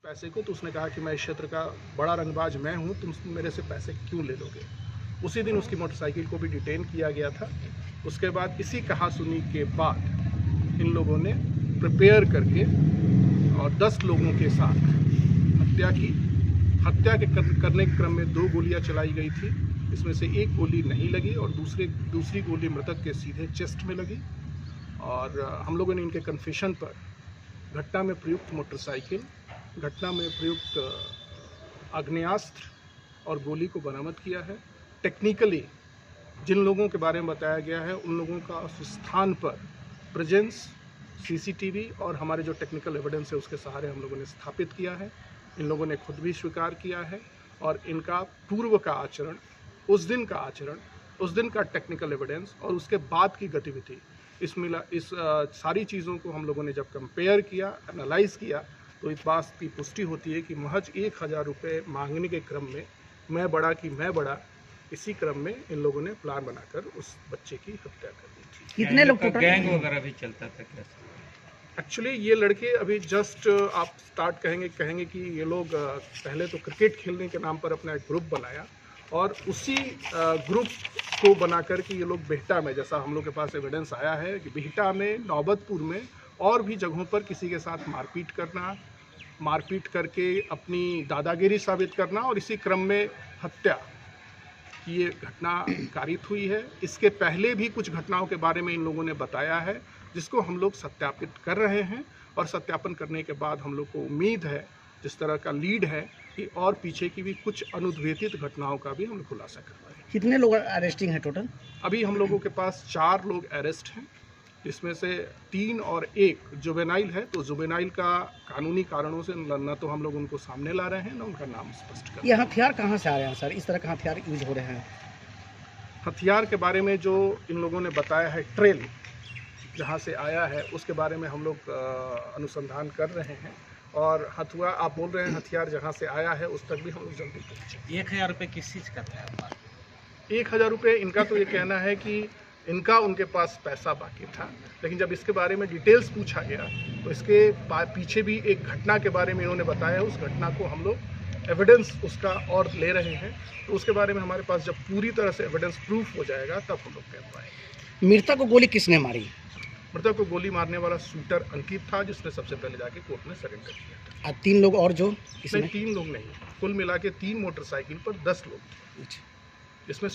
पैसे को, तो उसने कहा कि मैं इस क्षेत्र का बड़ा रंगबाज मैं हूं, तुम मेरे से पैसे क्यों ले लोगे। उसी दिन उसकी मोटरसाइकिल को भी डिटेन किया गया था। उसके बाद इसी कहासुनी के बाद इन लोगों ने प्रिपेयर करके और 10 लोगों के साथ हत्या के करने के क्रम में 2 गोलियां चलाई गई थी। इसमें से एक गोली नहीं लगी और दूसरी गोली मृतक के सीधे चेस्ट में लगी। और हम लोगों ने इनके कन्फेशन पर घटना में प्रयुक्त मोटरसाइकिल, घटना में प्रयुक्त आग्नेयास्त्र और गोली को बरामद किया है। टेक्निकली जिन लोगों के बारे में बताया गया है उन लोगों का उस स्थान पर प्रेजेंस, सीसीटीवी और हमारे जो टेक्निकल एविडेंस है उसके सहारे हम लोगों ने स्थापित किया है। इन लोगों ने खुद भी स्वीकार किया है और इनका पूर्व का आचरण, उस दिन का टेक्निकल एविडेंस और उसके बाद की गतिविधि, इस सारी चीज़ों को हम लोगों ने जब कंपेयर किया, एनालाइज किया, तो इस बात की पुष्टि होती है कि महज 1000 रुपये मांगने के क्रम में मैं बड़ा इसी क्रम में इन लोगों ने प्लान बनाकर उस बच्चे की हत्या कर दी थी। कितने लोग टोटल? गैंग वगैरह भी चलता था क्या? एक्चुअली ये लड़के अभी जस्ट आप स्टार्ट कहेंगे कि ये लोग पहले तो क्रिकेट खेलने के नाम पर अपना एक ग्रुप बनाया और उसी ग्रुप को बना कर के ये लोग बिहटा में, जैसा हम लोग के पास एविडेंस आया है कि बिहटा में, नौबतपुर में और भी जगहों पर किसी के साथ मारपीट करके अपनी दादागिरी साबित करना और इसी क्रम में हत्या की ये घटना कारित हुई है। इसके पहले भी कुछ घटनाओं के बारे में इन लोगों ने बताया है जिसको हम लोग सत्यापित कर रहे हैं और सत्यापन करने के बाद हम लोग को उम्मीद है, जिस तरह का लीड है, कि और पीछे की भी कुछ अनुद्वेतित घटनाओं का भी हम लोग खुलासा कर रहे हैं। कितने लोग अरेस्टिंग है टोटल? अभी हम लोगों के पास 4 लोग अरेस्ट हैं, जिसमें से 3 और 1 जुवेनाइल है। तो जुवेनाइल का कानूनी कारणों से न तो हम लोग उनको सामने ला रहे हैं, न उनका नाम स्पष्ट कर रहे हैं। ये हथियार कहाँ से आ रहे हैं सर? इस तरह का हथियार यूज हो रहे हैं? हथियार के बारे में जो इन लोगों ने बताया है, ट्रेल जहाँ से आया है उसके बारे में हम लोग अनुसंधान कर रहे हैं। और हथुआ आप बोल रहे हैं, हथियार जहाँ से आया है उस तक भी हम लोग जल्दी पहुँचे। 1000 रुपये किस चीज़ का था? 1000 रुपये इनका तो ये कहना है कि उनके पास पैसा बाकी था, लेकिन जब इसके बारे में डिटेल्स पूछा गया तो इसके पीछे भी एक घटना के बारे में इन्होंने बताया। उस घटना को हम लोग एविडेंस उसका और ले रहे हैं, तो उसके बारे में हमारे पास जब पूरी तरह से एविडेंस प्रूफ हो जाएगा तब हम लोग कह पाएंगे। मृतक को गोली किसने मारी? मृतक को गोली मारने वाला शूटर अंकित था, जिसने सबसे पहले जाके कोर्ट में सरेंडर किया था। 3 लोग और जो इसमें 3 लोग नहीं, कुल मिला के 3 मोटरसाइकिल पर 10 लोग थे, जिसमें